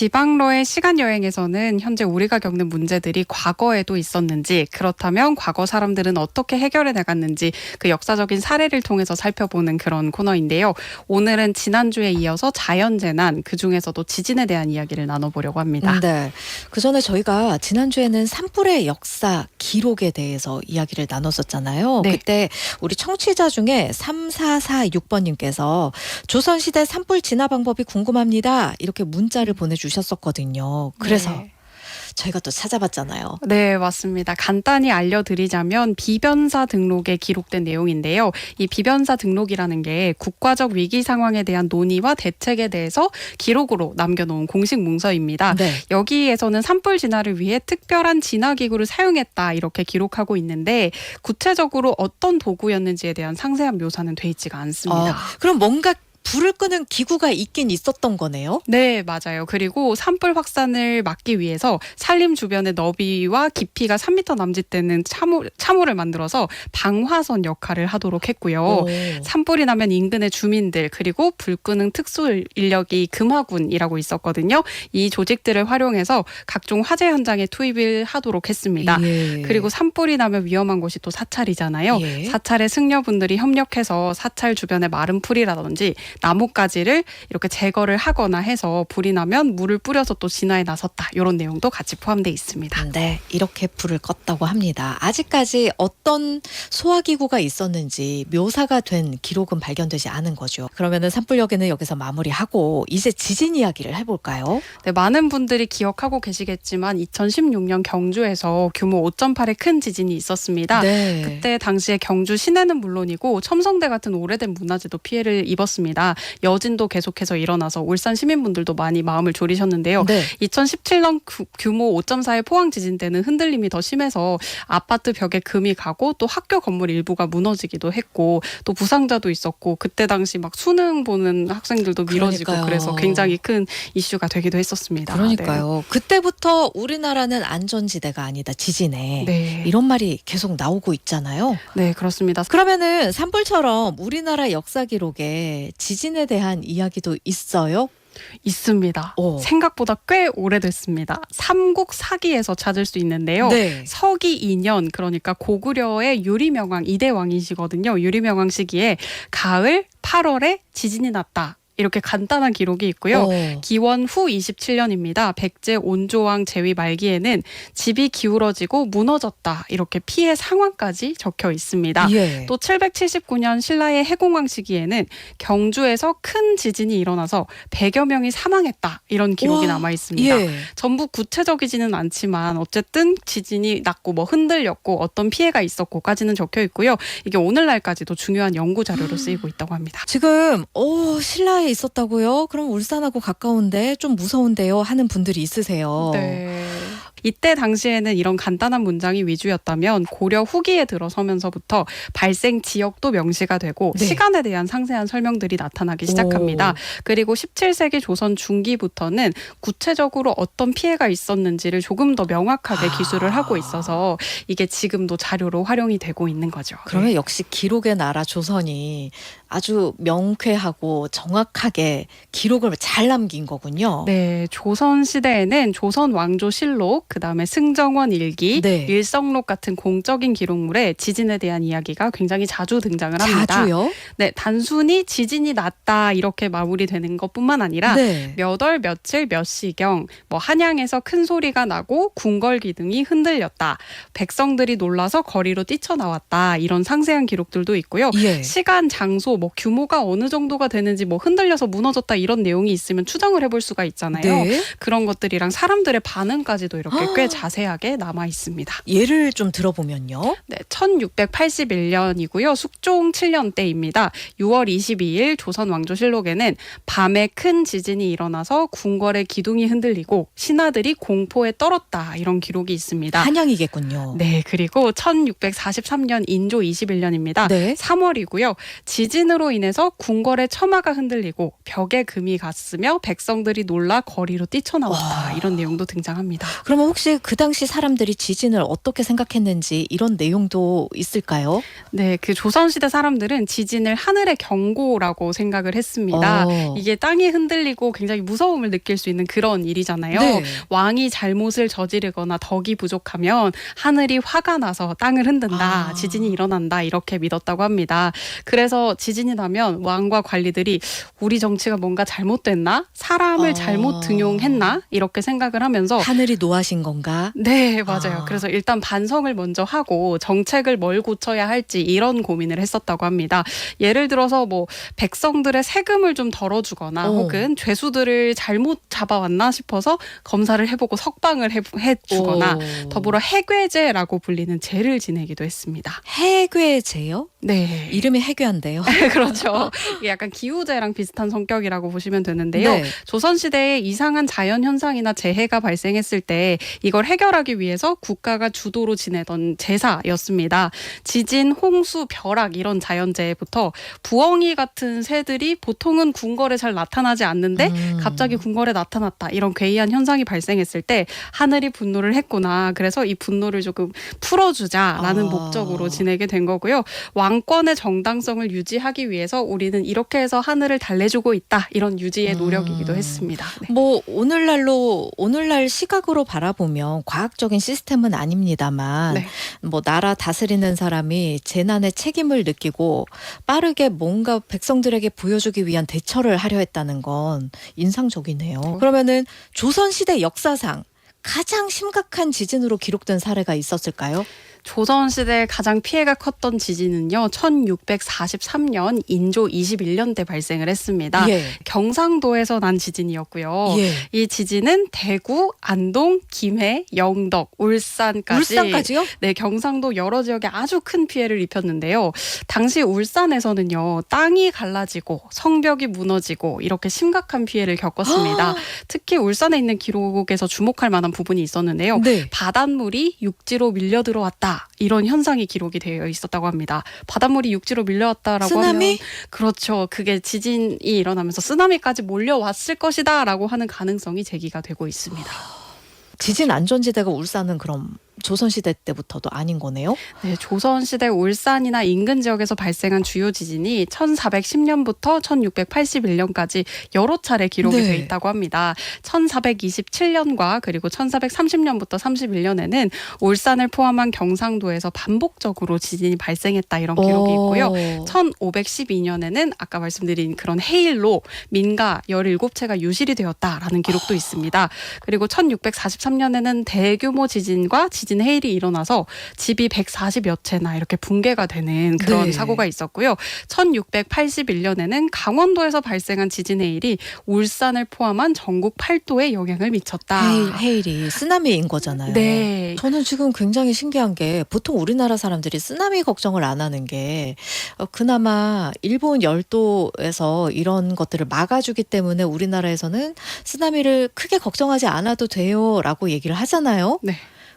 지방러의 시간 여행에서는 현재 우리가 겪는 문제들이 과거에도 있었는지, 그렇다면 과거 사람들은 어떻게 해결해 나갔는지 그 역사적인 사례를 통해서 살펴보는 그런 코너인데요. 오늘은 지난주에 이어서 자연재난, 그중에서도 지진에 대한 이야기를 나눠보려고 합니다. 네. 그 전에 저희가 지난주에는 산불의 역사 기록에 대해서 이야기를 나눴었잖아요. 네. 그때 우리 청취자 중에 3446번님께서 조선시대 산불 진화 방법이 궁금합니다. 이렇게 문자를 보내주셨었거든요. 그래서 네. 저희가 또 찾아봤잖아요. 네, 맞습니다. 간단히 알려드리자면 비변사 등록에 기록된 내용인데요. 이 비변사 등록이라는 게 국가적 위기 상황에 대한 논의와 대책에 대해서 기록으로 남겨놓은 공식 문서입니다. 네. 여기에서는 산불 진화를 위해 특별한 진화기구를 사용했다 이렇게 기록하고 있는데 구체적으로 어떤 도구였는지에 대한 상세한 묘사는 돼 있지가 않습니다. 그럼 뭔가 불을 끄는 기구가 있긴 있었던 거네요? 네, 맞아요. 그리고 산불 확산을 막기 위해서 산림 주변의 너비와 깊이가 3m 남짓되는 참호를 만들어서 방화선 역할을 하도록 했고요. 오. 산불이 나면 인근의 주민들 그리고 불 끄는 특수 인력이 금화군이라고 있었거든요. 이 조직들을 활용해서 각종 화재 현장에 투입을 하도록 했습니다. 예. 그리고 산불이 나면 위험한 곳이 또 사찰이잖아요. 예. 사찰의 승려분들이 협력해서 사찰 주변의 마른 풀이라든지 나뭇가지를 이렇게 제거를 하거나 해서 불이 나면 물을 뿌려서 또 진화에 나섰다. 이런 내용도 같이 포함되어 있습니다. 네, 이렇게 불을 껐다고 합니다. 아직까지 어떤 소화기구가 있었는지 묘사가 된 기록은 발견되지 않은 거죠. 그러면은 산불 이야기는 여기서 마무리하고 이제 지진 이야기를 해볼까요? 네, 많은 분들이 기억하고 계시겠지만 2016년 경주에서 규모 5.8의 큰 지진이 있었습니다. 네. 그때 당시에 경주 시내는 물론이고 첨성대 같은 오래된 문화재도 피해를 입었습니다. 여진도 계속해서 일어나서 울산 시민분들도 많이 마음을 졸이셨는데요. 네. 2017년 규모 5.4의 포항 지진 때는 흔들림이 더 심해서 아파트 벽에 금이 가고 또 학교 건물 일부가 무너지기도 했고 또 부상자도 있었고 그때 당시 막 수능 보는 학생들도 미뤄지고 그러니까요. 그래서 굉장히 큰 이슈가 되기도 했었습니다. 그러니까요. 그때부터 우리나라는 안전지대가 아니다, 지진에. 네. 이런 말이 계속 나오고 있잖아요. 네, 그렇습니다. 그러면은 산불처럼 우리나라 역사 기록에 지진에 대한 이야기도 있어요? 있습니다. 오. 생각보다 꽤 오래됐습니다. 삼국사기에서 찾을 수 있는데요. 네. 서기 2년 그러니까 고구려의 유리명왕 2대 왕이시거든요. 유리명왕 시기에 가을 8월에 지진이 났다. 이렇게 간단한 기록이 있고요. 기원 후 27년입니다. 백제 온조왕 제위 말기에는 집이 기울어지고 무너졌다. 이렇게 피해 상황까지 적혀 있습니다. 예. 또 779년 신라의 해공왕 시기에는 경주에서 큰 지진이 일어나서 100여 명이 사망했다. 이런 기록이 우와, 남아 있습니다. 예. 전부 구체적이지는 않지만 어쨌든 지진이 났고 뭐 흔들렸고 어떤 피해가 있었고까지는 적혀 있고요. 이게 오늘날까지도 중요한 연구 자료로 쓰이고 있다고 합니다. 지금 신라에 있었다고요? 그럼 울산하고 가까운데 좀 무서운데요 하는 분들이 있으세요. 네. 이때 당시에는 이런 간단한 문장이 위주였다면 고려 후기에 들어서면서부터 발생 지역도 명시가 되고 네. 시간에 대한 상세한 설명들이 나타나기 시작합니다. 오. 그리고 17세기 조선 중기부터는 구체적으로 어떤 피해가 있었는지를 조금 더 명확하게 기술을 하고 있어서 이게 지금도 자료로 활용이 되고 있는 거죠. 그러면 역시 기록의 나라 조선이 아주 명쾌하고 정확하게 기록을 잘 남긴 거군요. 네, 조선 시대에는 조선 왕조실록, 그다음에 승정원 일기, 네. 일성록 같은 공적인 기록물에 지진에 대한 이야기가 굉장히 자주 등장을 합니다. 자주요? 네, 단순히 지진이 났다 이렇게 마무리되는 것뿐만 아니라 네. 몇 월 며칠 몇 시경 뭐 한양에서 큰 소리가 나고 궁궐 기둥이 흔들렸다. 백성들이 놀라서 거리로 뛰쳐나왔다. 이런 상세한 기록들도 있고요. 예. 시간, 장소, 뭐 규모가 어느 정도가 되는지 뭐 흔들려서 무너졌다 이런 내용이 있으면 추정을 해볼 수가 있잖아요. 네. 그런 것들이랑 사람들의 반응까지도 이렇게 꽤 자세하게 남아 있습니다. 예를 좀 들어보면요. 네, 1681년이고요. 숙종 7년 때입니다. 6월 22일 조선 왕조실록에는 밤에 큰 지진이 일어나서 궁궐의 기둥이 흔들리고 신하들이 공포에 떨었다. 이런 기록이 있습니다. 한양이겠군요. 네, 그리고 1643년 인조 21년입니다. 네. 3월이고요. 지진으로 인해서 궁궐의 처마가 흔들리고 벽에 금이 갔으며 백성들이 놀라 거리로 뛰쳐나왔다. 와. 이런 내용도 등장합니다. 그러면 혹시 그 당시 사람들이 지진을 어떻게 생각했는지 이런 내용도 있을까요? 네, 그 조선시대 사람들은 지진을 하늘의 경고라고 생각을 했습니다. 이게 땅이 흔들리고 굉장히 무서움을 느낄 수 있는 그런 일이잖아요. 네. 왕이 잘못을 저지르거나 덕이 부족하면 하늘이 화가 나서 땅을 흔든다. 지진이 일어난다. 이렇게 믿었다고 합니다. 그래서 지진이 나면 왕과 관리들이 우리 정치가 뭔가 잘못됐나? 사람을 잘못 등용했나? 이렇게 생각을 하면서 하늘이 노하신 건가? 네, 맞아요. 그래서 일단 반성을 먼저 하고 정책을 뭘 고쳐야 할지 이런 고민을 했었다고 합니다. 예를 들어서 뭐 백성들의 세금을 좀 덜어주거나 혹은 죄수들을 잘못 잡아왔나 싶어서 검사를 해보고 석방을 해주거나 더불어 해괴제라고 불리는 제를 지내기도 했습니다. 해괴제요? 네. 이름이 해괴한데요. 그렇죠. 이게 약간 기후제랑 비슷한 성격이라고 보시면 되는데요. 네. 조선시대에 이상한 자연현상이나 재해가 발생했을 때 이걸 해결하기 위해서 국가가 주도로 지내던 제사였습니다. 지진, 홍수, 벼락 이런 자연재해부터 부엉이 같은 새들이 보통은 궁궐에 잘 나타나지 않는데 갑자기 궁궐에 나타났다. 이런 괴이한 현상이 발생했을 때 하늘이 분노를 했구나. 그래서 이 분노를 조금 풀어주자라는 목적으로 지내게 된 거고요. 왕권의 정당성을 유지하기 위해서 우리는 이렇게 해서 하늘을 달래주고 있다. 이런 유지의 노력이기도 했습니다. 네. 뭐 오늘날 시각으로 바라보면 과학적인 시스템은 아닙니다만 네. 뭐 나라 다스리는 사람이 재난의 책임을 느끼고 빠르게 뭔가 백성들에게 보여주기 위한 대처를 하려 했다는 건 인상적이네요. 그러면은 조선시대 역사상 가장 심각한 지진으로 기록된 사례가 있었을까요? 조선시대 가장 피해가 컸던 지진은요. 1643년 인조 21년 때 발생을 했습니다. 예. 경상도에서 난 지진이었고요. 예. 이 지진은 대구, 안동, 김해, 영덕, 울산까지요? 네, 경상도 여러 지역에 아주 큰 피해를 입혔는데요. 당시 울산에서는요. 땅이 갈라지고 성벽이 무너지고 이렇게 심각한 피해를 겪었습니다. 특히 울산에 있는 기록에서 주목할 만한 부분이 있었는데요. 네. 바닷물이 육지로 밀려 들어왔다. 이런 현상이 기록이 되어 있었다고 합니다. 바닷물이 육지로 밀려왔다라고 쓰나미? 하면 그렇죠. 그게 지진이 일어나면서 쓰나미까지 몰려왔을 것이다라고 하는 가능성이 제기가 되고 있습니다. 지진 안전지대가 울산은 그럼 조선시대 때부터도 아닌 거네요? 네, 조선시대 울산이나 인근 지역에서 발생한 주요 지진이 1410년부터 1681년까지 여러 차례 기록이 네. 돼 있다고 합니다. 1427년과 그리고 1430년부터 31년에는 울산을 포함한 경상도에서 반복적으로 지진이 발생했다 이런 기록이 있고요. 1512년에는 아까 말씀드린 그런 해일로 민가 17채가 유실이 되었다라는 기록도 있습니다. 그리고 1643년에는 대규모 지진과 지진 해일이 일어나서 집이 140여 채나 이렇게 붕괴가 되는 그런 네. 사고가 있었고요. 1681년에는 강원도에서 발생한 지진 해일이 울산을 포함한 전국 8도에 영향을 미쳤다. 해일이 쓰나미인 거잖아요. 네. 저는 지금 굉장히 신기한 게 보통 우리나라 사람들이 쓰나미 걱정을 안 하는 게 그나마 일본 열도에서 이런 것들을 막아주기 때문에 우리나라에서는 쓰나미를 크게 걱정하지 않아도 돼요라고 얘기를 하잖아요. 네.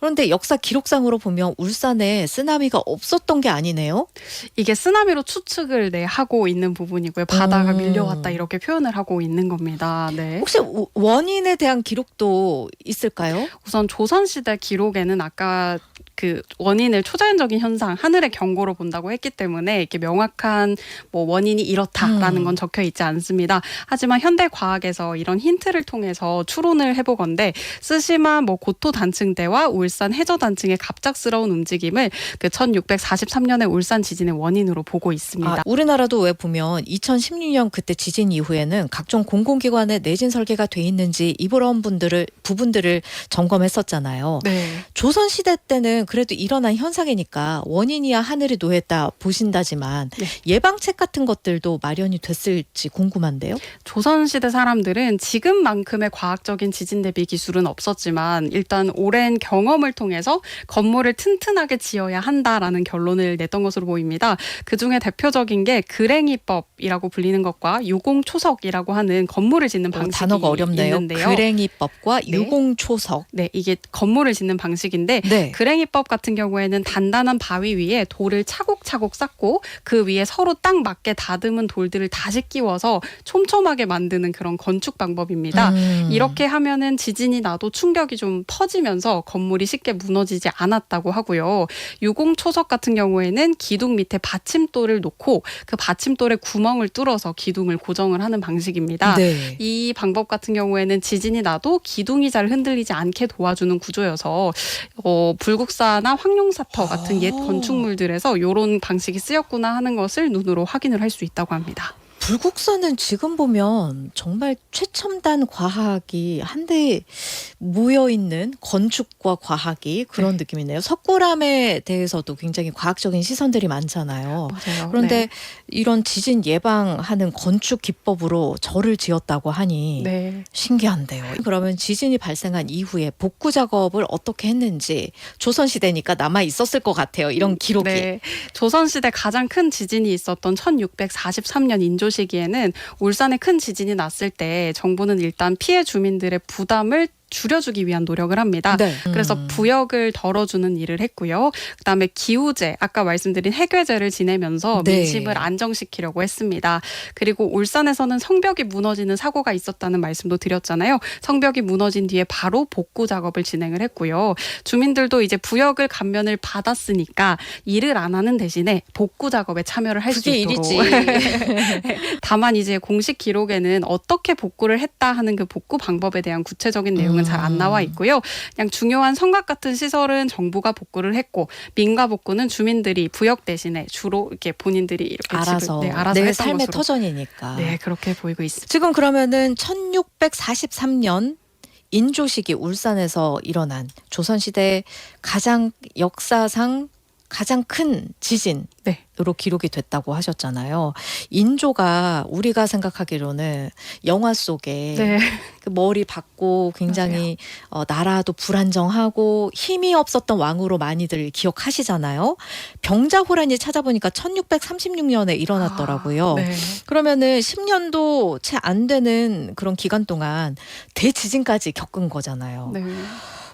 그런데 역사 기록상으로 보면 울산에 쓰나미가 없었던 게 아니네요. 이게 쓰나미로 추측을 하고 있는 부분이고요. 바다가 밀려왔다 이렇게 표현을 하고 있는 겁니다. 네. 혹시 원인에 대한 기록도 있을까요? 우선 조선시대 기록에는 아까 그 원인을 초자연적인 현상, 하늘의 경고로 본다고 했기 때문에 이렇게 명확한 뭐 원인이 이렇다라는 건 적혀 있지 않습니다. 하지만 현대 과학에서 이런 힌트를 통해서 추론을 해보건대 쓰시마 뭐 고토 단층대와 울산 해저 단층의 갑작스러운 움직임을 그 1643년의 울산 지진의 원인으로 보고 있습니다. 우리나라도 왜 보면 2016년 그때 지진 이후에는 각종 공공기관의 내진 설계가 돼 있는지 이런 부분들을 점검했었잖아요. 네. 조선시대 때는 그래도 일어난 현상이니까 원인이야 하늘이 노했다 보신다지만 네. 예방책 같은 것들도 마련이 됐을지 궁금한데요. 조선시대 사람들은 지금만큼의 과학적인 지진 대비 기술은 없었지만 일단 오랜 경험을 통해서 건물을 튼튼하게 지어야 한다라는 결론을 냈던 것으로 보입니다. 그중에 대표적인 게 그랭이법이라고 불리는 것과 유공초석이라고 하는 건물을 짓는 방식이 단어가 어렵네요. 있는데요. 그랭이법과 네. 유공초석. 네, 이게 건물을 짓는 방식인데 네. 그랭이법 기법 같은 경우에는 단단한 바위 위에 돌을 차곡차곡 쌓고 그 위에 서로 딱 맞게 다듬은 돌들을 다시 끼워서 촘촘하게 만드는 그런 건축 방법입니다. 이렇게 하면은 지진이 나도 충격이 좀 퍼지면서 건물이 쉽게 무너지지 않았다고 하고요. 유공초석 같은 경우에는 기둥 밑에 받침돌을 놓고 그 받침돌에 구멍을 뚫어서 기둥을 고정을 하는 방식입니다. 네. 이 방법 같은 경우에는 지진이 나도 기둥이 잘 흔들리지 않게 도와주는 구조여서 불국사나 황룡사터 같은 옛 건축물들에서 이런 방식이 쓰였구나 하는 것을 눈으로 확인을 할 수 있다고 합니다. 불국사는 지금 보면 정말 최첨단 과학이 한데 모여 있는 건축과 과학이 그런 네. 느낌이네요. 석굴암에 대해서도 굉장히 과학적인 시선들이 많잖아요. 맞아요. 그런데 네. 이런 지진 예방하는 건축 기법으로 절을 지었다고 하니 네. 신기한데요. 그러면 지진이 발생한 이후에 복구 작업을 어떻게 했는지 조선시대니까 남아 있었을 것 같아요. 이런 기록이. 네. 조선시대 가장 큰 지진이 있었던 1643년 인조 시기에는 울산에 큰 지진이 났을 때 정부는 일단 피해 주민들의 부담을 줄여주기 위한 노력을 합니다. 네. 그래서 부역을 덜어주는 일을 했고요. 그다음에 기우제, 아까 말씀드린 해괴제를 지내면서 네. 민심을 안정시키려고 했습니다. 그리고 울산에서는 성벽이 무너지는 사고가 있었다는 말씀도 드렸잖아요. 성벽이 무너진 뒤에 바로 복구 작업을 진행을 했고요. 주민들도 이제 부역을 감면을 받았으니까 일을 안 하는 대신에 복구 작업에 참여를 할 수 그게 있도록. 일이지. 다만 이제 공식 기록에는 어떻게 복구를 했다 하는 그 복구 방법에 대한 구체적인 내용은 잘 안 나와 있고요. 그냥 중요한 성곽 같은 시설은 정부가 복구를 했고 민가 복구는 주민들이 부역 대신에 주로 이렇게 본인들이 이렇게 알아서, 알아서 내 했던 삶의 것으로. 터전이니까. 네, 그렇게 보이고 있습니다. 지금 그러면은 1643년 인조시기 울산에서 일어난 조선시대 가장 역사상 가장 큰 지진으로 네. 기록이 됐다고 하셨잖아요. 인조가 우리가 생각하기로는 영화 속에 네. 그 머리 박고 굉장히 나라도 불안정하고 힘이 없었던 왕으로 많이들 기억하시잖아요. 병자호란이 찾아보니까 1636년에 일어났더라고요. 네. 그러면은 10년도 채 안 되는 그런 기간 동안 대지진까지 겪은 거잖아요. 네.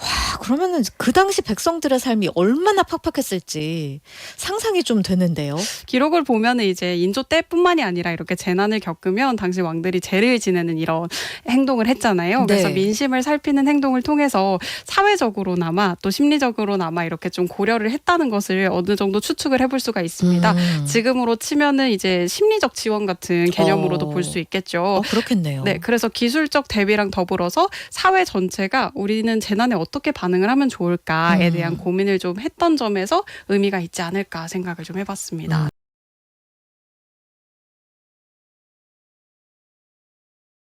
와, 그러면은 그 당시 백성들의 삶이 얼마나 팍팍했을지 상상이 좀 되는데요. 기록을 보면은 이제 인조 때뿐만이 아니라 이렇게 재난을 겪으면 당시 왕들이 제를 지내는 이런 행동을 했잖아요. 그래서 네. 민심을 살피는 행동을 통해서 사회적으로나마 또 심리적으로나마 이렇게 좀 고려를 했다는 것을 어느 정도 추측을 해볼 수가 있습니다. 지금으로 치면은 이제 심리적 지원 같은 개념으로도 볼 수 있겠죠. 그렇겠네요. 네, 그래서 기술적 대비랑 더불어서 사회 전체가 우리는 재난에 어떻게 반응을 하면 좋을까에 대한 고민을 좀 했던 점에서 의미가 있지 않을까 생각을 좀 해봤습니다.